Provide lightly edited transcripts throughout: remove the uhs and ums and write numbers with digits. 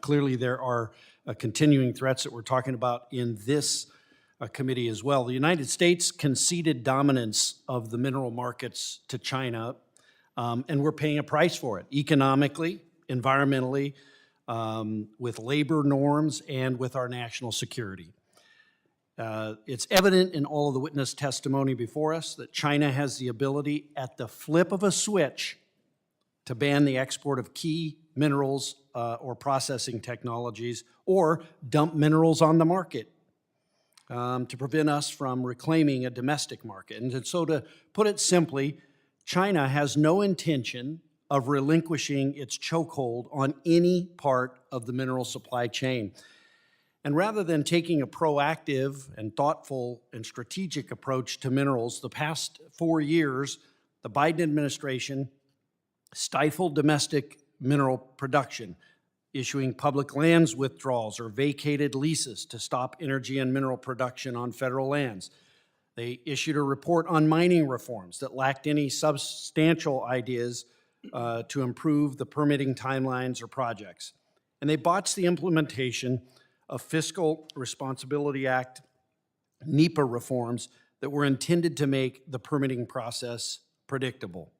clearly there are continuing threats that we're talking about in this committee as well. The United States conceded dominance of the mineral markets to China, and we're paying a price for it, economically, environmentally, with labor norms, and with our national security. It's evident in all of the witness testimony before us that China has the ability at the flip of a switch to ban the export of key minerals or processing technologies, or dump minerals on the market to prevent us from reclaiming a domestic market. And so, to put it simply, China has no intention of relinquishing its chokehold on any part of the mineral supply chain. And rather than taking a proactive and thoughtful and strategic approach to minerals, the past 4 years, the Biden administration stifled domestic mineral production, issuing public lands withdrawals or vacated leases to stop energy and mineral production on federal lands. They issued a report on mining reforms that lacked any substantial ideas to improve the permitting timelines or projects. And they botched the implementation of Fiscal Responsibility Act, NEPA reforms that were intended to make the permitting process predictable.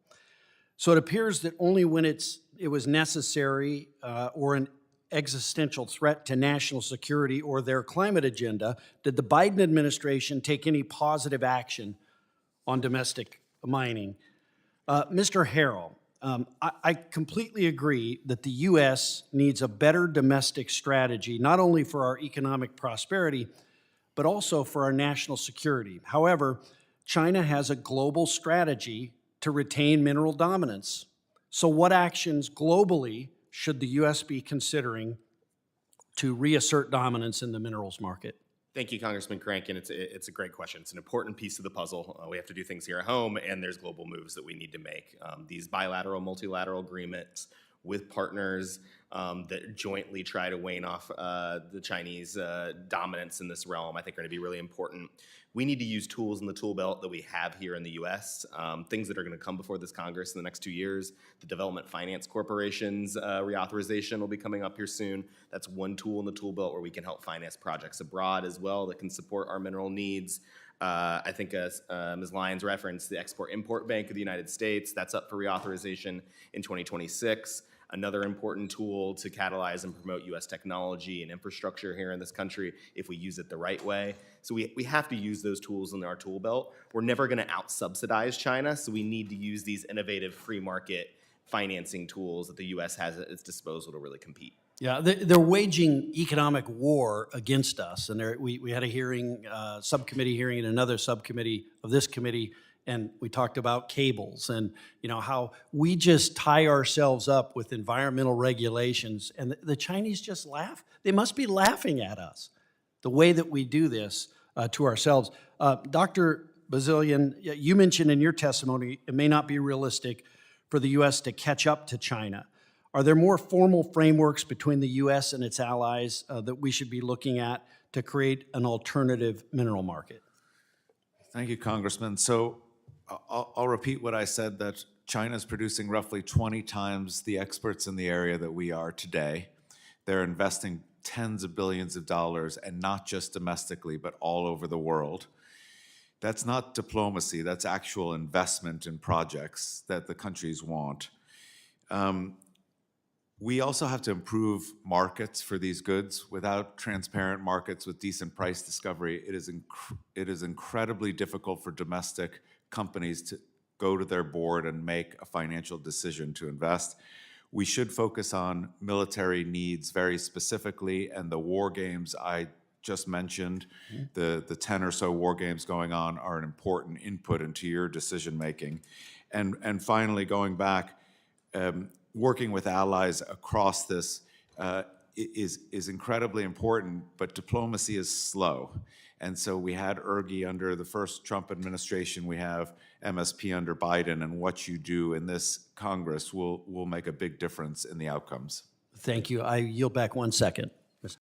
So it appears that only when it was necessary or an existential threat to national security or their climate agenda did the Biden administration take any positive action on domestic mining. Mr. Harrell, I completely agree that the U.S. needs a better domestic strategy, not only for our economic prosperity, but also for our national security. However, China has a global strategy to retain mineral dominance. So what actions globally should the U.S. be considering to reassert dominance in the minerals market? Thank you, Congressman Crankin. It's a great question. It's an important piece of the puzzle. We have to do things here at home, and there's global moves that we need to make. These bilateral, multilateral agreements with partners that jointly try to wane off the Chinese dominance in this realm, I think are going to be really important. We need to use tools in the tool belt that we have here in the U.S., things that are going to come before this Congress in the next 2 years. The Development Finance Corporation's reauthorization will be coming up here soon. That's one tool in the tool belt where we can help finance projects abroad as well that can support our mineral needs. I think as Ms. Lyons referenced, the Export-Import Bank of the United States, that's up for reauthorization in 2026. Another important tool to catalyze and promote U.S. technology and infrastructure here in this country if we use it the right way. So we have to use those tools in our tool belt. We're never going to out-subsidize China, so we need to use these innovative free market financing tools that the U.S. has at its disposal to really compete. Yeah, they're waging economic war against us. And we had a hearing, subcommittee hearing in another subcommittee of this committee, and we talked about cables and how we just tie ourselves up with environmental regulations, and the Chinese just laugh. They must be laughing at us, the way that we do this to ourselves. Dr. Bazilian, you mentioned in your testimony it may not be realistic for the U.S. to catch up to China. Are there more formal frameworks between the U.S. and its allies that we should be looking at to create an alternative mineral market? Thank you, Congressman. So I'll repeat what I said, that China is producing roughly 20 times the experts in the area that we are today. They're investing tens of billions of dollars, and not just domestically, but all over the world. That's not diplomacy, that's actual investment in projects that the countries want. We also have to improve markets for these goods. Without transparent markets with decent price discovery, it is incredibly difficult for domestic companies to go to their board and make a financial decision to invest. We should focus on military needs very specifically, and the war games I just mentioned, the 10 or so war games going on, are an important input into your decision making. And finally, going back, working with allies across this is incredibly important, but diplomacy is slow. And so we had IRGI under the first Trump administration, we have MSP under Biden, and what you do in this Congress will make a big difference in the outcomes. Thank you. I yield back 1 second.